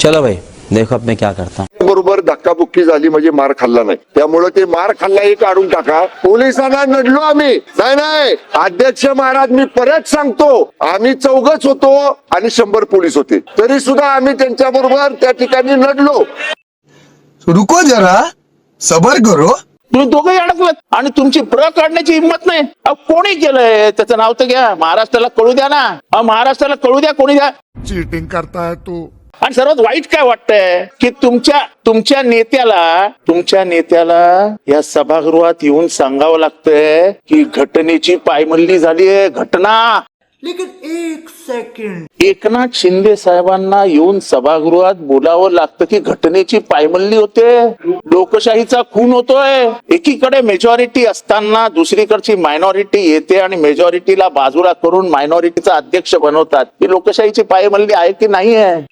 चलो भाई देखो अब मैं क्या करता हूँ। बरोबर धक्काबुक्की झाली म्हणजे मार खाल्ला नाही, त्यामुळे ते मार खाल्ला हे काढून टाका. पोलिसांना नडलो आम्ही नाही. अध्यक्ष महाराज, मी परत सांगतो, आम्ही चौघच होतो आणि 100 पोलीस होते, तरी सुद्धा आम्ही त्यांच्या बरोबर त्या ठिकाणी नडलो. रुको जरा, सबर करो. तुम्ही दोघंही अडकलात आणि तुमची प्र काढण्याची हिंमत नाही. कोणी केलंय त्याचं नाव तर घ्या, महाराष्ट्राला कळू द्या ना. महाराष्ट्राला कळू द्या, कोणी द्या. चीटिंग करता है तू. आणि सर्वात वाईट काय वाटतंय की तुमच्या नेत्याला या सभागृहात येऊन सांगावं लागतंय की घटनेची पायमल्ली झालीये. घटना लेकिन एक सेकंड, एकनाथ शिंदे साहेबांना येऊन सभागृहात बोलावं लागतं की घटनेची पायमल्ली होते, लोकशाहीचा खून होतोय. एकीकडे मेजॉरिटी असताना दुसरीकडची मायनॉरिटी येते आणि मेजॉरिटीला बाजूला करून मायनॉरिटीचा अध्यक्ष बनवतात. ही लोकशाहीची पायमल्ली आहे की नाही आहे?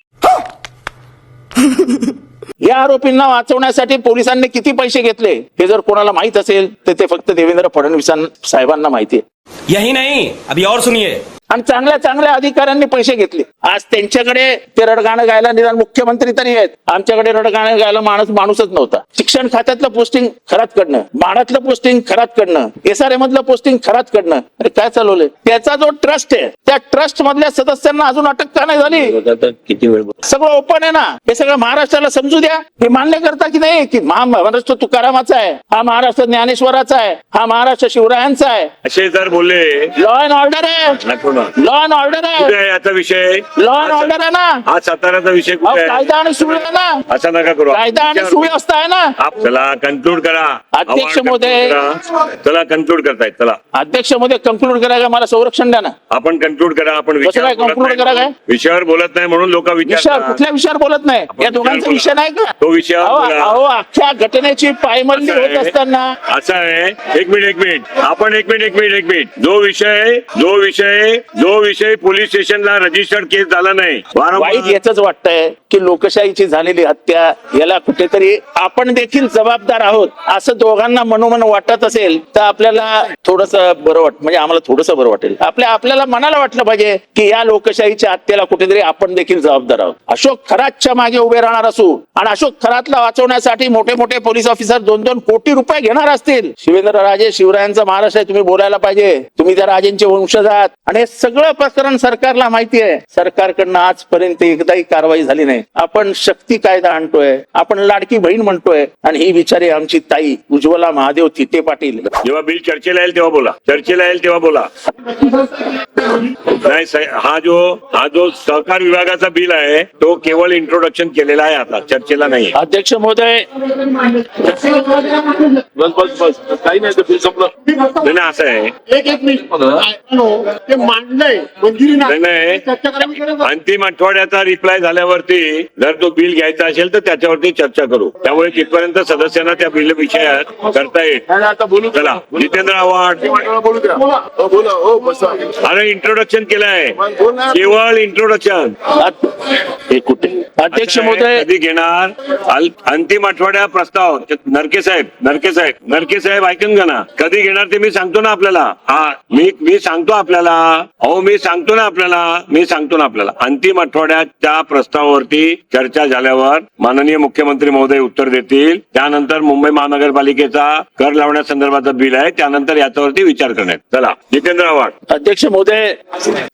या आरोपींना वाचवण्यासाठी पोलिसांनी किती पैसे घेतले हे जर कोणाला माहित असेल तर ते फक्त देवेंद्र फडणवीस साहेबांना माहिती आहे. यही नहीं, अभी और सुनिए. आणि चांगल्या अधिकाऱ्यांनी पैसे घेतले. आज त्यांच्याकडे ते रडगाणं गायला निदान मुख्यमंत्री तरी आहेत, आमच्याकडे रडगाणं गायला माणूसच नव्हता. शिक्षण खात्यातलं पोस्टिंग खरात कडनं, माडातलं पोस्टिंग खरात कडनं, SRA मधलं पोस्टिंग खरात कडनं. अरे काय चालवलंय? त्याचा जो ट्रस्ट आहे त्या ट्रस्ट मधल्या सदस्यांना अजून अटक का नाही झाली? किती वेळ सगळं ओपन आहे ना. हे सगळं महाराष्ट्राला समजू द्या. हे मान्य करता की नाही की महाराष्ट्र तुकारामाचा आहे, हा महाराष्ट्र ज्ञानेश्वराचा आहे, हा महाराष्ट्र शिवरायांचा आहे. असे जर बोलले लॉ अँड ऑर्डर आहे, लॉ अँड ऑर्डर आहे. कुठे आहे याचा विषय? लॉ अँड ऑर्डर आहे ना. हा साताराचा विषय अहो, कुठे आहे? कायदा आणि सुव्यवस्था ना. असं नका करू. कायदा आणि सुव्यवस्था आहे ना. चला कन्क्लूड करा. अध्यक्ष महोदय. चला कन्क्लूड करतायत. चला अध्यक्ष मध्ये कन्क्लूड करायला मला संरक्षण द्या ना. आपण कन्क्लूड करा. आपण कसं काय conclude करा काय? विषयावर बोलत नाही म्हणून लोक विषयावर कुठल्या विषयावर बोलत नाही? या दोघांचा विषय नाही का? तो विषयावर बोला. अहो अख्ख्या घटनेची पायमल्ली होत असताना असं आहे. एक मिनिट आपण एक मिनिट जो विषय पोलीस स्टेशनला रजिस्टर्ड केस झाला नाही, वाईट याच वाटतंय की लोकशाहीची झालेली हत्या याला कुठेतरी आपण देखील जबाबदार आहोत असं दोघांना मनोमन वाटत असेल तर आपल्याला थोडंसं बरं म्हणजे आम्हाला थोडंसं बरं वाटेल. आपल्याला मनाला वाटलं पाहिजे की या लोकशाहीच्या हत्येला कुठेतरी आपण देखील जबाबदार आहोत. अशोक खरातच्या मागे उभे राहणार असू आणि अशोक खरातला वाचवण्यासाठी मोठे पोलीस ऑफिसर 2-2 कोटी रुपये घेणार असतील. शिवेंद्र राजे शिवरायांचा महाराष्ट्र आहे, तुम्ही बोलायला पाहिजे. तुम्ही त्या राजेंचे वंशज आहात आणि हे सगळं प्रकरण सरकारला माहिती आहे. सरकारकडनं आजपर्यंत एकदाही कारवाई झाली नाही. आपण शक्ती कायदा आणतोय, आपण लाडकी बहीण म्हणतोय आणि ही बिचारी आमची ताई उज्ज्वला महादेव तिथे पाटील जेव्हा बिल चर्चेला येईल तेव्हा बोला. नाही हा जो सहकार विभागाचा बिल आहे तो केवळ इंट्रोडक्शन केलेला आहे, आता चर्चेला नाही. अध्यक्ष महोदय. बस काही नाही, बिल संपलं नाही. असं आहे नाही. अंतिम आठवड्याचा रिप्लाय झाल्यावरती जर तो बिल घ्यायचा असेल तर त्याच्यावरती चर्चा करू. त्यामुळे तिथपर्यंत सदस्यांना त्या बिल विषयात करता येईल. आता बोलू. चला जितेंद्र आव्हाड. अरे इंट्रोडक्शन केलंय, केवळ इंट्रोडक्शन. अध्यक्ष महोदय. कधी घेणार अंतिम आठवड्या प्रस्ताव? नरके साहेब ऐकून घ्या ना. कधी घेणार ते मी सांगतो ना आपल्याला. मी सांगतो ना आपल्याला अंतिम आठवड्याच्या प्रस्तावावरती चर्चा झाल्यावर माननीय मुख्यमंत्री महोदय उत्तर देतील. त्यानंतर मुंबई महानगरपालिकेचा कर लावण्यासंदर्भाचं बिल आहे, त्यानंतर याच्यावरती विचार करण्यात. चला जितेंद्र आव्हाड. अध्यक्ष महोदय.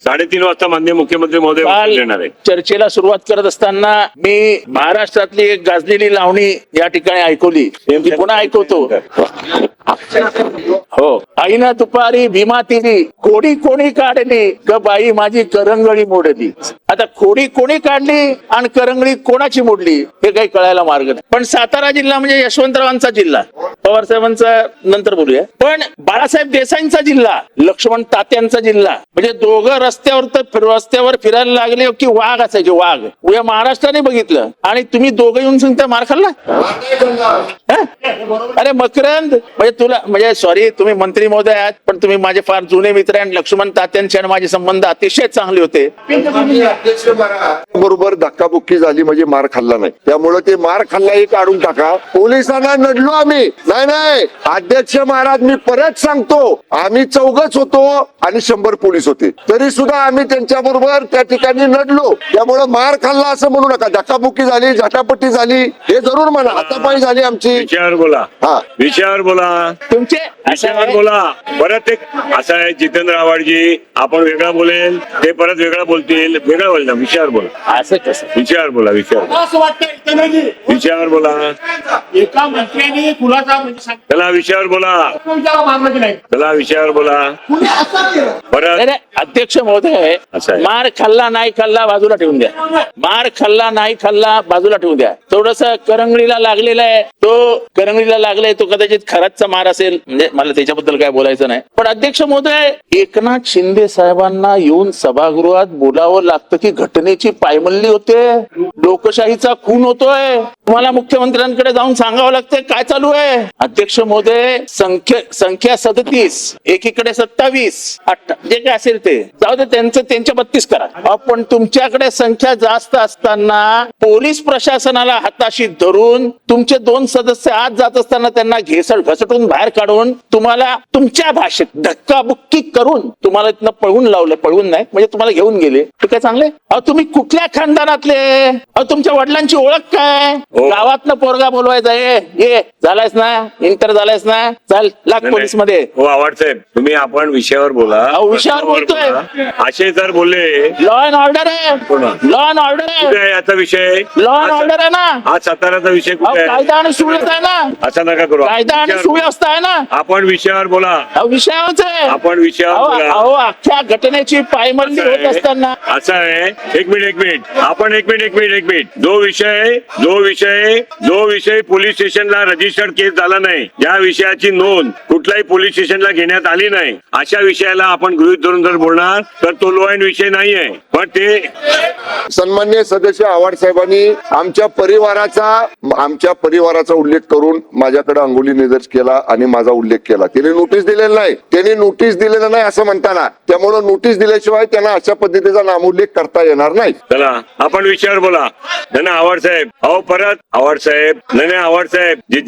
3:30 वाजता माननीय मुख्यमंत्री महोदय उत्तर देणार आहे. चर्चेला सुरुवात करत असताना मी महाराष्ट्रातली एक गाजलेली लावणी या ठिकाणी ऐकवली, ती पुन्हा ऐकवतो. हो. आईना दुपारी भीमा तिरी कोणी काढली ग बाई माझी करंगळी मोडली. आता कोणी काढली आणि करंगळी कोणाची मोडली हे काही कळायला मार्ग नाही. पण सातारा जिल्हा म्हणजे यशवंतरावांचा जिल्हा, पवार साहेबांचा नंतर बोलूया. पण बाळासाहेब देसाईंचा जिल्हा, लक्ष्मण तात्यांचा जिल्हा, म्हणजे दोघं रस्त्यावर फिरायला लागले की वाघ असायचे. वाघ उद्या महाराष्ट्राने बघितलं आणि तुम्ही दोघं येऊन सांगता मार खाल्ला. अरे मकरंद, म्हणजे सॉरी तुम्ही मंत्री महोदय आहात पण तुम्ही माझे फार जुने मित्र आणि लक्ष्मण तात्यांचे आणि माझे संबंध अतिशय चांगले होते. बरोबर धक्काबुक्की झाली म्हणजे मार खाल्ला नाही, त्यामुळे ते मार खाल्ला हे काढून टाका. पोलिसांना नडलो आम्ही नाही. अध्यक्ष महाराज, मी परत सांगतो, आम्ही चौघच होतो आणि 100 पोलीस होते, तरी सुद्धा आम्ही त्यांच्या बरोबर त्या ठिकाणी नडलो. त्यामुळे मार खाल्ला असं म्हणून नका. धक्काबुक्की झाली, झटापट्टी झाली हे जरूर म्हणा. हातापायी झाली आमची. विषयावर बोला. हा. विषयावर बोला. तुमचे असं विषयावर आहे, बोला. परत एक असं आहे जितेंद्र आव्हाडजी, आपण वेगळा बोलेल, ते परत वेगळं बोलतील. वेगळं बोलणार. विषयावर बोला. असं कसं विषयावर बोला. विषयावर असं वाटतं विषयावर बोला. एका मंत्र्याने खुलासा म्हणजे त्याला विषयावर बोला. विचारा मारलं की नाही त्याला विषयावर बोला. कुणी असं केलं परत नाही, अध्यक्ष महोदय, असं आहे. मार खाल्ला नाही खाल्ला बाजूला ठेवून द्या. मार खाल्ला नाही खाल्ला बाजूला ठेवून द्या. थोडस करंगळीला लागलेला आहे, तो करंगळीला लागलाय, तो कदाचित खराचचा मार असेल, म्हणजे मला त्याच्याबद्दल काय बोलायचं नाही. पण अध्यक्ष महोदय, एकनाथ शिंदे साहेबांना येऊन सभागृहात बोलावं लागतं की घटनेची पायमल्ली होते, लोकशाहीचा खून होतोय. तुम्हाला मुख्यमंत्र्यांकडे जाऊन सांगावं लागतंय काय चालू आहे. अध्यक्ष महोदय, संख्या 37, एकीकडे 27, जे काय असेल ते जाऊ दे, त्यांच्या 32 करा. पण तुमच्याकडे संख्या जास्त असताना पोलीस प्रशासनाला हाताशी धरून तुमचे 2 सदस्य आत जात असताना त्यांना घसटून बाहेर काढून तुम्हाला तुमच्या भाषेत धक्काबुक्की करून तुम्हाला इथनं पळवून लावलं. पळवून नाही म्हणजे तुम्हाला घेऊन गेले. ते काय चांगले? तुम्ही कुठल्या खानदानातले? तुमच्या वडिलांची ओळख काय? गावातनं पोरगा बोलवायचा, ये झालायस ना, इंटर झालायस ना, चाल लाग पोलीस मध्ये. हो आव्हाड साहेब, तुम्ही आपण विषयावर बोला. विषयावर बोलतोय. असे जर बोलले, लॉ अँड ऑर्डर आहे, लॉ अँड ऑर्डर कुठे आहे, आहे याचा विषय? लॉ अँड ऑर्डर आहे ना. हा साताराचा विषय कुठे आहे? कायदा आणि सुव्यवस्था आहे ना. असं नका करू. कायदा आणि सुव्यवस्था आहे ना. आपण विषयावर बोला. विषयावरच आहे. आपण विषयावर बोला. अख्ख्या घटनेची पायमल्ली होत असताना असं आहे. एक मिनिट आपण एक मिनिट जो विषय पोलीस स्टेशनला रजिस्टर्ड केस झाला नाही, ज्या विषयाची नोंद कुठल्याही पोलीस स्टेशनला घेण्यात आली नाही, अशा विषयाला आपण गृहीत धरून जर बोलणार तर तो लो अँड विषय नाहीये. पण ते सन्मान्य सदस्य आव्हाड साहेबांनी आमच्या परिवाराचा उल्लेख करून माझ्याकडे अंगुली निदर्श केला आणि माझा उल्लेख केला. त्यांनी नोटीस दिलेलं नाही. त्यांनी नोटीस दिलेलं नाही असं म्हणताना, त्यामुळे नोटीस दिल्याशिवाय त्यांना अशा पद्धतीचा नामोल्लेख करता येणार नाही. चला आपण विषयावर बोला. नाही आव्हाड साहेब, आव्हाड साहेब,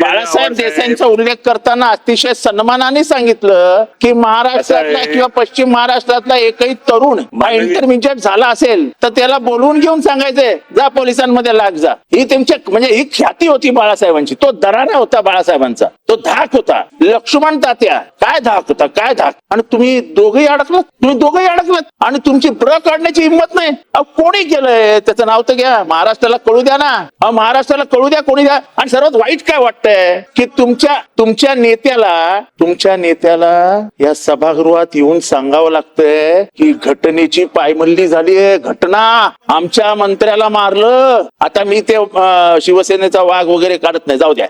बाळासाहेब देसाईंचा उल्लेख करताना अतिशय सन्मानाने सांगितलं की महाराष्ट्रातला किंवा पश्चिम महाराष्ट्रातला एकही तरुण इंटरमिजिएट झाला असेल तर त्याला बोलवून घेऊन सांगायचंय, जा पोलिसांमध्ये लाग जा. ही त्यांची म्हणजे ही ख्याती होती बाळासाहेबांची. तो दरारा होता बाळासाहेबांचा, तो धाक होता. लक्ष्मण तात्या, काय धाक होता, काय धाक. आणि तुम्ही दोघेही अडकलात आणि तुमची ब्र काढण्याची हिंमत नाही. कोणी केलंय त्याचं नाव तर घ्या. महाराष्ट्राला कळू द्या ना. महाराष्ट्राला कळू द्या कोणी द्या. आणि सर्वात वाईट काय वाटतंय की तुमच्या नेत्याला या सभागृहात येऊन सांगावं लागतंय की घटनेची पायमल्ली झालीये. घटना आमच्या मंत्र्याला मारलं. आता मी ते शिवसेनेचा वाघ वगैरे काढत नाही, जाऊ द्या.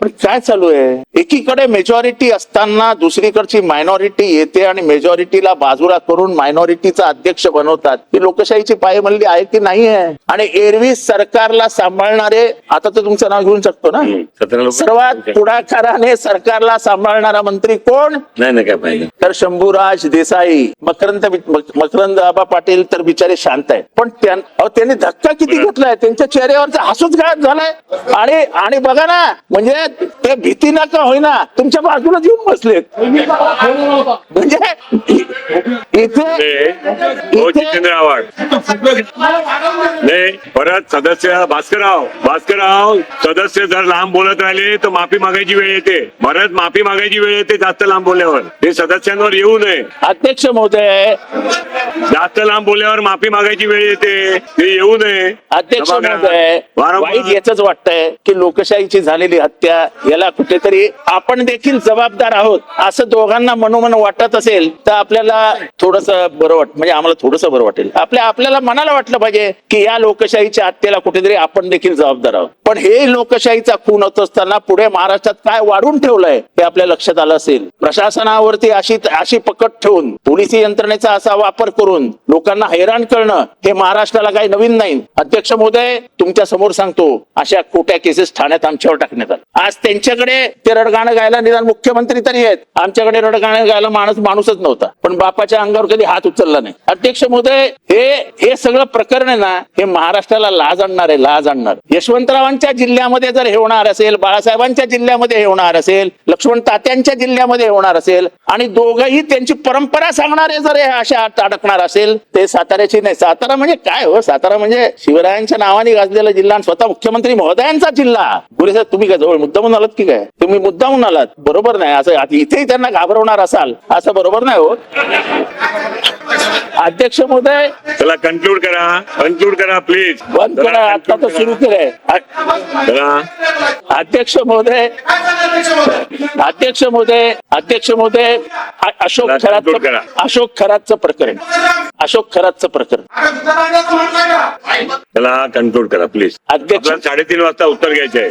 पण काय चालू आहे? एकीकडे मेजॉरिटी असताना दुसरीकडची मायनॉरिटी येते आणि मेजॉरिटीला बाजूला करून मायनॉरिटीचा अध्यक्ष बनवतात. ही लोकशाहीची पायमल्ली आहे की नाही आहे? आणि एरवी सरकारला सांभाळणारे, आता तर तुमचं नाव घेऊन शकतो ना, सर्वात पुढाकाराने सरकारला सांभाळणारा मंत्री कोण? नाही काय पाहिजे तर शंभूराज देसाई. मकरंद आबा पाटील तर बिचारे शांत आहेत. पण त्यांनी धक्का किती घेतलाय, त्यांच्या चेहऱ्यावरचा हसूच गायब झालाय. आणि बघा ना, म्हणजे ते भीती नका होईना तुमच्या बाजूला येऊन बसलेत. म्हणजे जितेंद्र आव्हाड नाही. परत सदस्य भास्करराव सदस्य जर लांब बोलत राहिले तर माफी मागायची वेळ येते. परत माफी मागायची वेळ येते जास्त लांब बोलल्यावर. ते सदस्यांवर येऊ नये. अध्यक्ष महोदय, जास्त लांब बोलल्यावर माफी मागायची वेळ येते, ते येऊ नये. अध्यक्ष महोदय, वाईट याच वाटतंय की लोकशाहीची झालेली हत्या याला कुठेतरी आपण देखील जबाबदार आहोत असं दोघांना मनोमन वाटत असेल तर आपल्याला थोडस बरं म्हणजे आम्हाला थोडस बरं वाटेल. आपल्याला मनाला वाटलं पाहिजे की या लोकशाहीच्या हत्येला कुठेतरी आपण देखील जबाबदार आहोत. पण हे लोकशाहीचा खून होत असताना पुढे महाराष्ट्रात काय वाढून ठेवलंय हे आपल्या लक्षात आलं असेल. प्रशासनावरती अशी पकड ठेवून, पोलीस यंत्रणेचा असा वापर करून लोकांना हैराण करणं हे महाराष्ट्राला काही नवीन नाही. अध्यक्ष महोदय, तुमच्या समोर सांगतो, अशा खोट्या केसेस ठाण्यात आमच्यावर टाकण्यात आल्या. आज त्यांच्याकडे ते रडगाणं गायला निदान मुख्यमंत्री तरी आहेत, आमच्याकडे रडगाणं गायला माणूसच नव्हता, पण बापाच्या अंगावर कधी हात उचलला नाही. अध्यक्ष महोदय, हे सगळं प्रकरण आहे ना, हे महाराष्ट्राला लाज आणणार आहे, लाज आणणार. यशवंतरावांच्या जिल्ह्यामध्ये जर हे होणार असेल, बाळासाहेबांच्या जिल्ह्यामध्ये हे होणार असेल, लक्ष्मण तात्यांच्या जिल्ह्यामध्ये हे होणार असेल, आणि दोघंही त्यांची परंपरा सांगणारे जर हे अशा अडकणार असेल, ते साताऱ्याची नाही. सातारा म्हणजे काय हो, सातारा म्हणजे शिवरायांच्या नावाने गाजलेला जिल्हा आणि स्वतः मुख्यमंत्री महोदयांचा जिल्हा. पुरे साहेब, तुम्ही काय जवळ मुद्दामून आलात की काय? तुम्ही मुद्दामून आलात, बरोबर नाही. असं इथेही त्यांना घाबरवणार असाल असं बरोबर नाही हो. अध्यक्ष महोदय, चला कन्क्लूड करा प्लीज. बंद करा, आता तर सुरू केलंय. अध्यक्ष महोदय, अशोक खरातचं प्रकरण, चला कन्क्लूड करा प्लीज. अध्यक्ष, 3:30 वाजता उत्तर घ्यायचे आहे.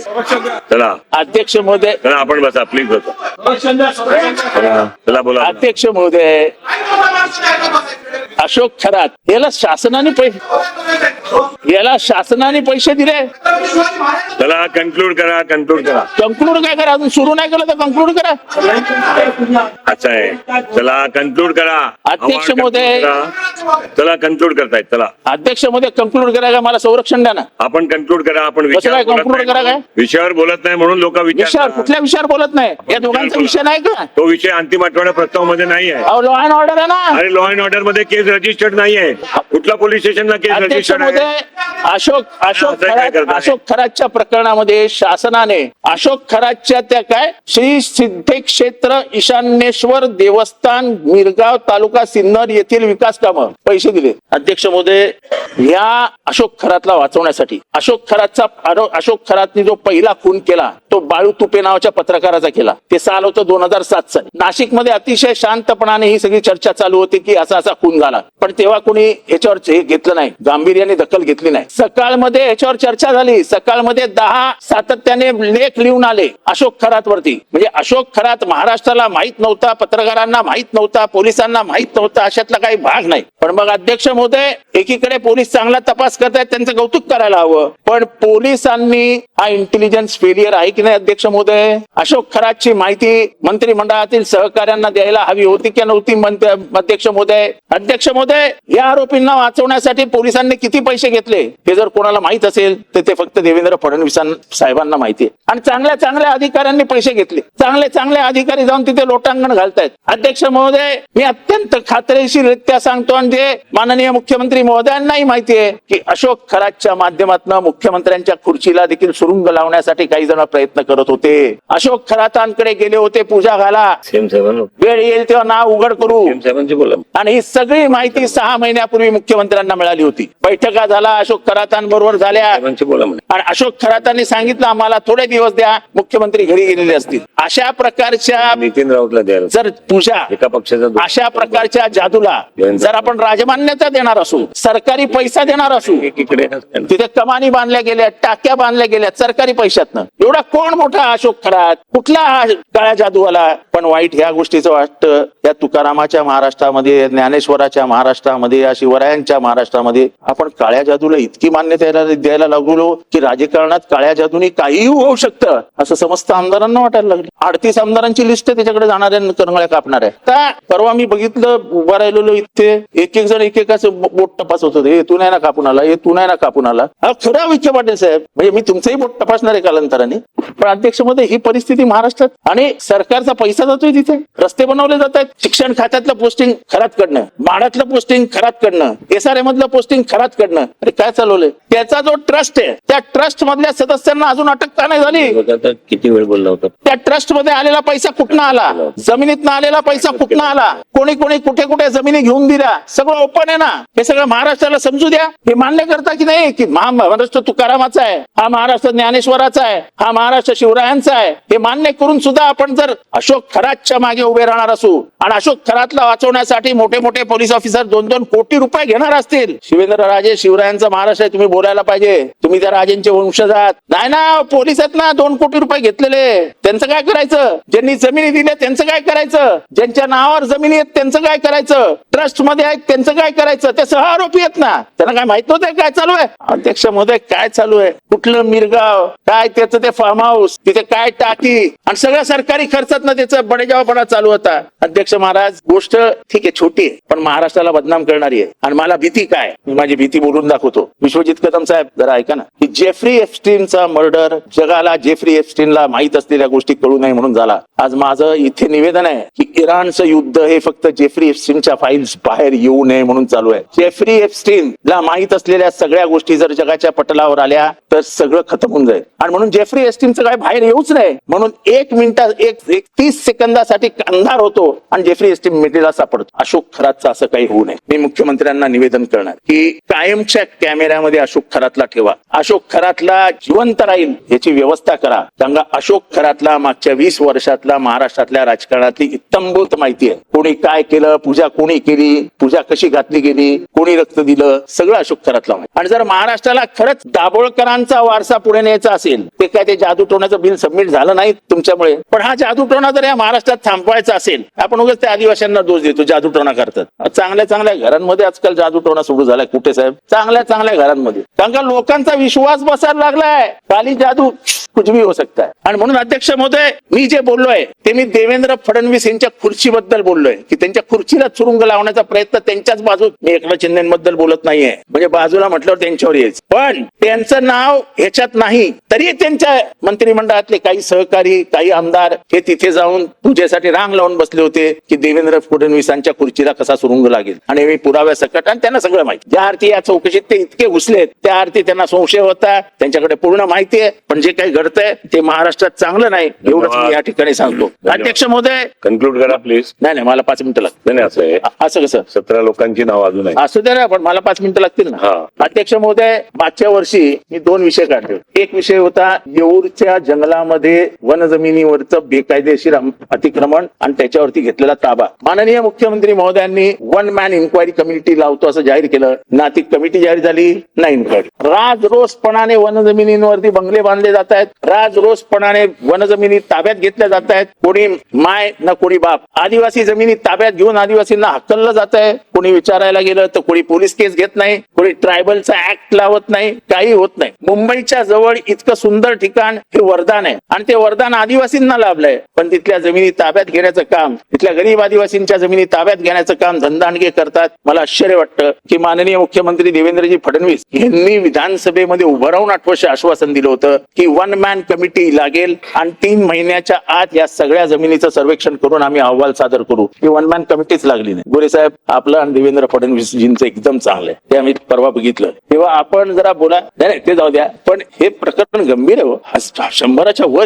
चला अध्यक्ष महोदय, चला आपण बसा प्लीज बसा. चला बोला. अध्यक्ष महोदय, अशोक खरात याला शासनाने पैसे दिले. चला कन्क्लूड करा. कंक्लूड काय करा, अजून सुरू नाही केलं तर कंक्लूड करा. अच्छा आहे. चला कन्क्लूड करा. अध्यक्ष महोदय, चला कन्क्लूड करतायत. चला अध्यक्ष महोदय, कंक्लूड करा का? मला संरक्षण द्या ना. आपण कन्क्लूड करा. आपण कसं काय कंक्लूड करा काय? विषयावर बोलत नाही म्हणून लोक विषयावर, कुठल्या विषयावर बोलत नाही? या दोघांचा विषय नाही का? तो विषय अंतिम आठवड्या प्रस्तावामध्ये नाही आहे. लॉ अँड ऑर्डर आहे ना. अरे लॉ अँड ऑर्डर मध्ये केस रजिस्टर्ड नाही आहे. कुठल्या पोलीस स्टेशनला केस अध्यक्ष रजिस्टर्ड आहे? महोदय, करताय? अशोक खरातच्या प्रकरणामध्ये शासनाने अशोक खरातच्या त्या काय श्री सिद्धेक्षेत्र ईशान्येश्वर देवस्थान मिरगाव तालुका सिन्नर येथील विकास कामं पैसे दिले. अध्यक्ष महोदय, या अशोक खरातला वाचवण्यासाठी अशोक खरातने जो पहिला खून केला तो बाळू तुपे नावाच्या पत्रकाराचा केला. ते साल होतं 2007 साली. नाशिकमध्ये अतिशय शांतपणाने ही सगळी चर्चा चालू होती की असा खून झाला, पण तेव्हा कोणी याच्यावर हे घेतलं नाही, गांभीर्याने दखल घेतली नाही. सकाळमध्ये याच्यावर चर्चा झाली. सकाळमध्ये 10 सातत्याने लेख लिहून आले अशोक खरात वरती. म्हणजे अशोक खरात महाराष्ट्राला माहित नव्हता, पत्रकारांना माहित नव्हता, पोलिसांना माहित नव्हता, अशातला काही भाग नाही. पण मग अध्यक्ष महोदय, एकीकडे पोलीस चांगला तपास करतायत, त्यांचं कौतुक करायला हवं, पण पोलिसांनी हा इंटेलिजन्स फेलियर आहे की नाही अध्यक्ष महोदय? अशोक खरातची माहिती मंत्रिमंडळातील सहकार्यांना द्यायला हवी होती की नव्हती अध्यक्ष महोदय? अध्यक्ष महोदय, या आरोपींना वाचवण्यासाठी पोलिसांनी किती पैसे घेतले हे जर कोणाला माहित असेल तर ते फक्त देवेंद्र फडणवीस साहेबांना माहिती आहे. आणि चांगल्या अधिकाऱ्यांनी पैसे घेतले. चांगले अधिकारी जाऊन तिथे लोटांगण घालतायत. अध्यक्ष महोदय, मी अत्यंत खात्रीशीररित्या सांगतो, आणि जे माननीय मुख्यमंत्री महोदयांनाही माहिती आहे की अशोक खरातच्या माध्यमातून मुख्यमंत्र्यांच्या खुर्चीला देखील सुरुंग लावण्यासाठी काही जण प्रयत्न करत होते. अशोक खरातांकडे गेले होते पूजा घाला, वेळ येईल तेव्हा नाव उघड करू, आणि ही सगळी माहिती 6 महिन्यापूर्वी मुख्यमंत्र्यांना मिळाली होती. बैठका झाला अशोक खरातांबरोबर झाल्या, आणि अशोक खरातांनी सांगितलं आम्हाला थोडे दिवस द्या, मुख्यमंत्री घरी गेलेले असतील. अशा प्रकारच्या नितीन राऊतला द्यायला जर पूजा, एका पक्षाचा अशा प्रकारच्या जादूला जर आपण राजमान्यता देणार असू, सरकारी पैसा देणार असू, तिथे कमानी बांधल्या गेल्या, टाक्या बांधल्या गेल्या सरकारी पैशातनं, एवढा कोण मोठा अशोक खरात, कुठला काळ्या जादूवाला? पण वाईट ह्या गोष्टीचं वाटतं, या तुकारामाच्या महाराष्ट्रामध्ये, ज्ञानेश्वराच्या महाराष्ट्रामध्ये, या शिवरायांच्या महाराष्ट्रामध्ये आपण काळ्या जादूला इतकी मान्यता द्यायला लागलो की राजकारणात काळ्या जादूने काहीही होऊ शकतं असं समस्त आमदारांना वाटायला लागले. 38 आमदारांची लिस्ट त्याच्याकडे जाणाऱ्या करंगळ्या कापणाऱ्या. का परवा मी बघितलं, उभा राहिलेलो इथे, एक जण एकेकाचं बोट तपासत होते, हे तू नाही ना कापून आला, हे तू नाही ना कापून आला. हा खरा विखे पाटील साहेब, म्हणजे मी तुमचंही बोट तपासणार आहे कालांतराने. पण अध्यक्ष मध्ये ही परिस्थिती महाराष्ट्रात, आणि सरकारचा पैसा जातोय तिथे, रस्ते बनवले जात आहेत, शिक्षण खात्यातलं पोस्टिंग खरात कडनं, माडातलं पोस्टिंग खरात कडनं, SRM मधलं पोस्टिंग खरात कडनं. अरे काय चालवलंय? त्याचा जो ट्रस्ट आहे, त्या ट्रस्ट मधल्या सदस्यांना अजून अटक का नाही झाली? किती वेळ बोलला होता? त्या ट्रस्ट मध्ये आलेला पैसा कुठनं आला? जमिनीतनं आलेला पैसा कुठनं आला? कोणी कुठे जमिनी घेऊन दिल्या? सगळं ओपन आहे ना. हे सगळं महाराष्ट्राला समजू द्या. हे मान्य करता की नाही की महाराष्ट्र तुकारामाचा आहे, हा महाराष्ट्र ज्ञानेश्वराचा आहे, हा महाराष्ट्र शिवरायांचा आहे? हे मान्य करून सुद्धा आपण जर अशोक खरातच्या मागे उभे राहणार असू, आणि अशोक खरातला वाचवण्यासाठी मोठे पोलीस ऑफिसर 2-2 कोटी रुपये घेणार असतील, शिवेंद्रराजे शिवरायांचा महाराष्ट्र आहे, तुम्ही बोलायला पाहिजे. तुम्ही त्या राजेंचे वंशज आहात. नाही ना, पोलीस आहेत ना 2 कोटी रुपये घेतलेले, त्यांचं काय करायचं? ज्यांनी जमिनी दिल्या त्यांचं काय करायचं? ज्यांच्या नावावर जमिनी आहेत त्यांचं काय करायचं? ट्रस्ट मध्ये आहेत त्यांचं काय करायचं? ते सह आरोपी आहेत ना, त्यांना काय माहित नव्हतं काय चालू आहे? अध्यक्ष महोदय, काय चालू आहे? कुठलं मिरगाव, काय त्याचं ते फार्म हाऊस, तिथे काय टाकी आणि सगळं सरकारी खर्चात त्याचं बडेजावपणा चालू होता. अध्यक्ष महाराज, गोष्ट ठीक आहे, छोटी आहे, पण महाराष्ट्राला बदनाम करणारी आहे. आणि मला भीती काय, मी माझी भीती बोलून दाखवतो. विश्वजित कदम साहेब जरा ऐका ना, की जेफ्री एप्स्टीनचा मर्डर जगाला, जेफ्री एप्स्टीनला माहित असलेल्या गोष्टी कळू नये म्हणून झाला. आज माझं इथे निवेदन आहे की इराणचं युद्ध हे फक्त जेफ्री एप्स्टीनच्या फाईल्स बाहेर येऊ नये म्हणून चालू आहे. जेफ्री एप्स्टीनला माहित असलेल्या सगळ्या गोष्टी जर जगाच्या पटलावर आल्या तर सगळं खतम होऊन जाईल. आणि म्हणून जेफ्री एप्स्टीनचं काय बाहेर येऊच नाही म्हणून 30 सेकंदासाठी अंधार होतो आणि जेफ्री एप्स्टीन मिठीला सापडतो. अशोक खरातचं असं काही होऊ नये. मी मुख्यमंत्र्यांना निवेदन करणार की कायमच्या कॅमेऱ्यामध्ये अशोक खरातला ठेवा. अशोक खरातला जिवंत राहील याची व्यवस्था करा. कारण अशोक खरातला मागच्या 20 वर्षातला महाराष्ट्रातल्या राजकारणातली इत्तंभूत माहिती आहे. कोणी काय केलं, पूजा कोणी केली, पूजा कशी घातली गेली, कोणी रक्त दिलं, सगळं अशोक खरातला माहिती. आणि जर महाराष्ट्राला खरंच दाभोळकरांचा वारसा पुढे न्यायचा असेल, ते काय ते जादूटोण्याचं बिल सबमिट झालं नाही तुमच्यामुळे, पण हा जादूटोणा जर या महाराष्ट्रात थांबवायचा असेल, आपण उगाच त्या आदिवासींना दोष देतो जादूटोणा करतात. चांगल्या चांगल्या घरांमध्ये आजकाल जादूटोणा सुरू झालाय. कुठे साहेब, चांगल्या चांगल्या घरांमध्ये. कारण का लोकांचा विश्वास बसायला लागलाय, काली जादू कुछ भी हो सकता है. आणि म्हणून अध्यक्ष महोदय, मी जे बोललोय ते मी देवेंद्र फडणवीस यांच्या खुर्चीबद्दल बोललोय की त्यांच्या खुर्चीला चुरुंग लावण्याचा प्रयत्न त्यांच्याच बाजू. मी एकनाथ शिंदेबद्दल बोलत नाहीये, म्हणजे बाजूला म्हटल्यावर त्यांच्यावर यायचं, पण त्यांचं नाव ह्याच्यात नाही. तरी त्यांच्या मंत्रिमंडळातले काही सहकारी, काही आमदार हे तिथे जाऊन पूजेसाठी रांग लावून बसले होते की देवेंद्र फडणवीसांच्या खुर्चीला कसा सुरुंग लागेल. आणि मी पुराव्यासकट, आणि त्यांना सगळं माहिती. ज्या अर्थी या चौकशीत ते इतके घुसलेत त्या अर्थी त्यांना संशय होता. त्यांच्याकडे पूर्ण माहिती आहे, पण जे काही घडतंय ते महाराष्ट्रात चांगलं नाही एवढंच मी या ठिकाणी सांगतो. अध्यक्ष महोदय, कन्क्लूड करा प्लीज. नाही मला 5 मिनिटं लागतील. नाही असं आहे, असं कसं, 17 लोकांची नाव अजून आहे. असू दे ना, पण मला 5 मिनिटं लागतील ना. अध्यक्ष महोदय, मागच्या वर्षी मी 2 विषय काढले. एक विषय होता येऊरच्या जंगलामध्ये वन जमिनीवरचं बेकायदेशीर अतिक्रमण आणि त्याच्यावरती घेतलेला ताबा. माननीय मुख्यमंत्री महोदयांनी 1 मॅन इन्क्वायरी कमिटी लावतो असं जाहीर केलं ना. ती कमिटी जाहीर झाली ना इन्क्वायरी. राजरोसपणाने वन जमिनींवरती बंगले बांधले जात आहेत. राजरोसपणाने वन जमिनी ताब्यात घेतल्या जात आहेत. कोणी माय ना कोणी बाप. आदिवासी जमिनी ताब्यात घेऊन आदिवासींना हकललं जात आहे. कोणी विचारायला गेलं तर कोणी पोलीस केस घेत नाही, कोणी ट्रायबलचा ऍक्ट लावत नाही, काही होत नाही. मुंबईच्या जवळ इतकं सुंदर ठिकाण हे वरदान आहे आणि ते वरदान आदिवासींना लाभलंय. पण तिथल्या जमिनी ताब्यात घेण्याचं काम, तिथल्या गरीब आदिवासींच्या जमिनी ताब्यात घेण्याचं काम धनदांडगे करतात. मला आश्चर्य वाटतं की माननीय मुख्यमंत्री देवेंद्रजी फडणवीस यांनी विधानसभेमध्ये उभं राहून 8 वर्ष आश्वासन दिलं होतं की 1 मॅन कमिटी लागेल आणि 3 महिन्याच्या आत या सगळ्या जमिनीचं सर्वेक्षण करून आम्ही अहवाल सादर करू. ही 1 मॅन कमिटीच लागली नाही. गोरे साहेब, आपलं आणि देवेंद्र फडणवीसजींचं एकदम चांगलं आहे, ते आम्ही परवा बघितलं. तेव्हा आपण जरा बोला. नाही ते जाऊ द्या, पण हे प्रकरण गंभीर आहे. 100च्या वर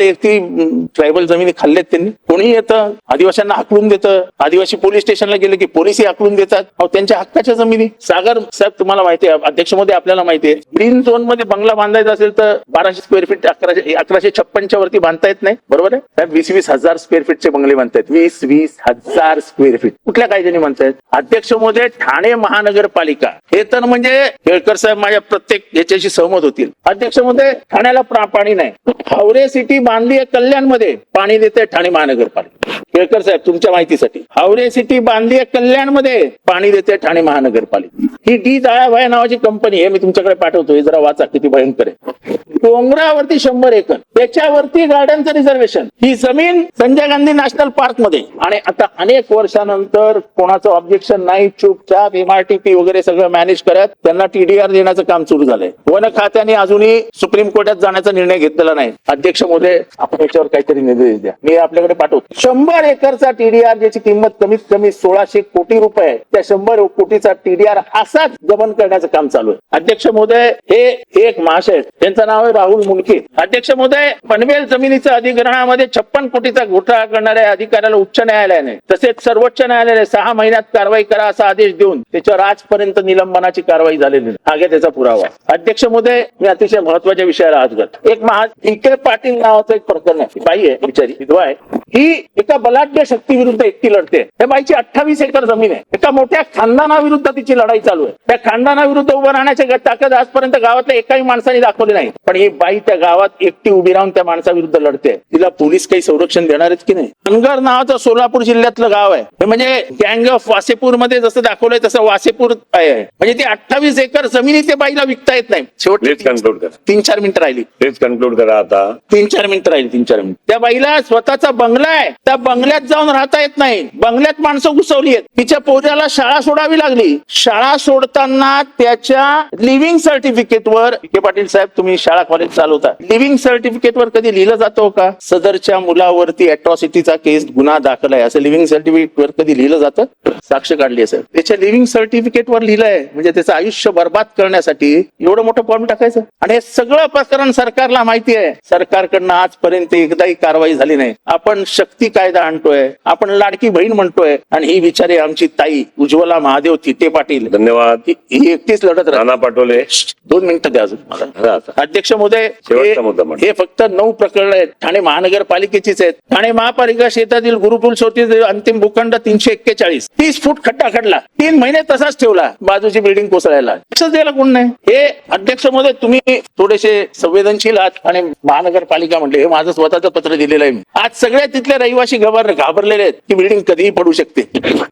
ट्रायबल जमिनी खाल्ल्यात त्यांनी. कोणी येतं आदिवासींना हाकलून देतं. आदिवासी पोलीस स्टेशनला गेले की पोलीसही हाकलून देतात. त्यांच्या हक्काच्या जमिनी. सागर साहेब, तुम्हाला माहिती आहे, अध्यक्ष मध्ये आपल्याला माहिती आहे, ग्रीन झोन मध्ये बंगला बांधायचा असेल तर 1200 स्क्वेअर फीट 1156च्या वरती बांधता येत नाही. बरोबर आहे साहेब? 20-20 हजार स्क्वेअर फीटचे बंगले बांधतायत. 20-20 हजार स्क्वेअर फीट कुठल्या काही जणी बांधतायत. अध्यक्ष मध्ये ठाणे महानगरपालिका हे तर म्हणजे केळकर साहेब माझ्या प्रत्येक याच्याशी सहमत होतील. अध्यक्ष मध्ये ठाण्याला पाणी नाही. हावरे सिटी बांधली आहे कल्याणमध्ये, पाणी देते ठाणे महानगरपालिका. केळकर साहेब, तुमच्या माहितीसाठी, हावरे सिटी बांधली आहे कल्याणमध्ये, पाणी देते ठाणे महानगरपालिका. ही डी जाळाभाई नावाची कंपनी आहे, मी तुमच्याकडे पाठवतो, हे जरा वाचा, किती भयंकर आहे. डोंगरावरती 100 एकर, त्याच्यावरती गार्डनचं रिझर्वेशन. ही जमीन संजय गांधी नॅशनल पार्क मध्ये. आणि आता अनेक वर्षानंतर कोणाचं ऑब्जेक्शन नाही, चुपचाप MRTP वगैरे सगळं मॅनेज करत त्यांना TDR देण्याचं काम सुरू झालंय. वन खात्याने अजूनही सुप्रीम कोर्टात जाण्याचा निर्णय घेतलेला नाही. अध्यक्ष महोदय, आपण याच्यावर काहीतरी निर्देश द्या. मी आपल्याकडे पाठवतो. 100 एकरचा TDR ज्याची किंमत कमीत कमी 1600 कोटी रुपये, त्या 100 कोटीचा TDR असाच जमन करण्याचं काम चालू आहे. अध्यक्ष महोदय, हे एक महाशय, त्यांचं नाव आहे राहुल मुंडके. अध्यक्ष महोदय, पनवेल जमिनीच्या अधिग्रहणामध्ये 56 कोटीचा घोटाळा करणाऱ्या अधिकाऱ्याला उच्च न्यायालयाने तसेच सर्वोच्च न्यायालयाने 6 महिन्यात कारवाई करा असा आदेश देऊन त्याच्यावर आजपर्यंत निलंबनाची कारवाई झालेली नाही. हा घ्या त्याचा पुरावा. अध्यक्ष महोदय, मी अतिशय महत्वाच्या विषयाला हात घालतो. एक DK पाटील नावाचं एक प्रकरण आहे. बाई आहे, बिचारी विधवा आहे. ही एका बलाढ्य शक्ती विरुद्ध एकटी लढते. त्या बाईची 28 एकर जमीन आहे. एका मोठ्या खानदानाविरुद्ध तिची लढाई चालू आहे. त्या खानदानाविरुद्ध उभं राहण्याची ताकद आजपर्यंत गावातल्या एकाही माणसाने दाखवली नाही. पण ही बाई त्या गावात एकटी उभी राहून त्या माणसाविरुद्ध लढते. तिला पोलीस काही संरक्षण देणार आहेत की नाही? अनगर नावाचं सोलापूर जिल्ह्यातलं गाव आहे. हे म्हणजे गँग ऑफ वासेपूर मध्ये जसं दाखवलंय तसं वासेपूर आहे. म्हणजे ती 28 एकर जमिनी त्या बाईला विकता येत नाही. शेवटी प्लीज कन्क्लूड करा. 3-4 मिनिटं राहिली. प्लीज कन्क्लूड करा आता. 3-4 मिनिटं राहिली. 3-4 मिनिटं. त्या बाईला स्वतःचा बंगला आहे. त्या बंगल्यात जाऊन राहता येत नाही. बंगल्यात माणसं घुसवली आहेत. तिच्या पोराला शाळा सोडावी लागली. शाळा सोडताना त्याच्या लिव्हिंग सर्टिफिकेटवर, के पाटील साहेब तुम्ही शाळा कॉलेज चालवता, लिव्हिंग सर्टिफिकेटवर कधी लिहिलं जातो का सदरच्या मुलावरती अॅट्रॉसिटीचा केस गुन्हा दाखल आहे, असं लिव्हिंग सर्टिफिकेटवर कधी लिहिलं जातं? साक्ष काढली असेल. त्याच्या लिव्हिंग सर्टिफिकेटवर लिहिलंय म्हणजे त्याचं आयुष्य बर्बाद करण्यासाठी एवढं मोठं फॉर्म टाकायचं. आणि हे सगळं प्रकरण सरकारला माहिती आहे. सरकारकडनं आजपर्यंत एकदाही कारवाई झाली नाही. आपण शक्ती कायदा आणतोय, आपण लाडकी बहीण म्हणतोय, आणि ही बिचारी आमची ताई उज्ज्वला महादेव थिटे पाटील, धन्यवाद. ही एकटीच लढत राहते. नाना पटोले 2 मिनिटं द्या अजून मला. अध्यक्ष महोदय, शेवटचा मुद्दा म्हणा. हे फक्त 9 प्रकरण आहेत. ठाणे महानगरपालिकेचीच आहेत. ठाणे महापालिका क्षेत्रातील गुरुकुल सोडतील अंतिम भूखंड 341, 30 फूट खड्डा खडला, 3 महिने तसाच ठेवला, बाजूची बिल्डिंग कोसळायला. लक्षच द्यायला कोण नाही. हे अध्यक्ष महोदय तुम्ही थोडेसे संवेदनशील आहात. ठाणे महानगरपालिका म्हटले, हे माझं स्वतःचं पत्र दिलेलं आहे मी. आज सगळे तिथले रहिवासी घाबरलेले आहेत की बिल्डिंग कधीही पडू शकते.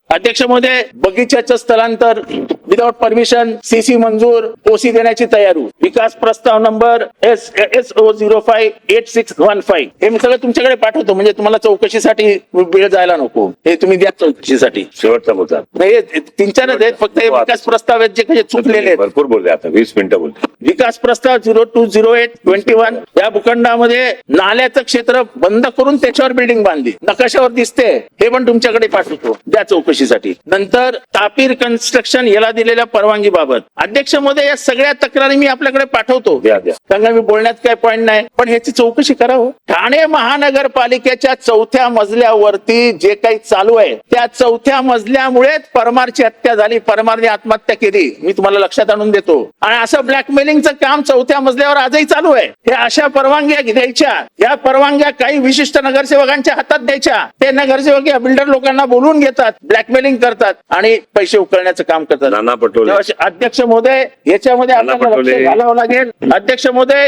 अध्यक्ष महोदय, बगीच्याचं स्थलांतर विदाउट परमिशन, सीसी मंजूर, ओसी देण्याची तयारी, विकास प्रस्ताव नंबर SO058615, हे मी सगळं तुमच्याकडे पाठवतो. म्हणजे तुम्हाला चौकशीसाठी वेळ जायला नको. हे तुम्ही द्या चौकशीसाठी. शेवटचा मुद्दा. नाही, 3-4 आहेत. फक्त हे विकास प्रस्ताव आहेत जे काही चुकलेले आहेत. भरपूर बोलले, आता 20 मिनिटं बोलले. विकास प्रस्ताव 020821, या भूखंडामध्ये नाल्याचं क्षेत्र बंद करून त्याच्यावर बिल्डिंग बांधली, नकाशावर दिसते. हे पण तुमच्याकडे पाठवतो, द्या चौकशीसाठी. नंतर तापीर कन्स्ट्रक्शन याला दिलेल्या परवानगीबाबत अध्यक्ष महोदय, या सगळ्या तक्रारी मी आपल्याकडे पाठवतो. द्या. कारण मी बोलण्यात काही पॉईंट नाही, पण ह्याची चौकशी करावं. ठाणे महानगरपालिकेच्या 4थ्या मजल्यावरती जे काही चालू आहे, त्या 4थ्या मजल्यामुळेच परमारची हत्या झाली. परमारने आत्महत्या केली, मी तुम्हाला लक्षात आणून देतो. आणि असं ब्लॅकमेलिंगचं काम 4थ्या मजल्यावर आजही चालू आहे. हे अशा परवानग्या द्यायच्या, या परवानग्या काही विशिष्ट नगरसेवकांच्या हातात द्यायच्या. ते नगरसेवक या बिल्डर लोकांना बोलवून घेतात, ब्लॅकमेलिंग करतात आणि पैसे उकळण्याचं काम करतात. नाना पटोले. अध्यक्ष महोदय, याच्यामध्ये आपल्याला लक्ष घालावं लागेल. अध्यक्ष महोदय,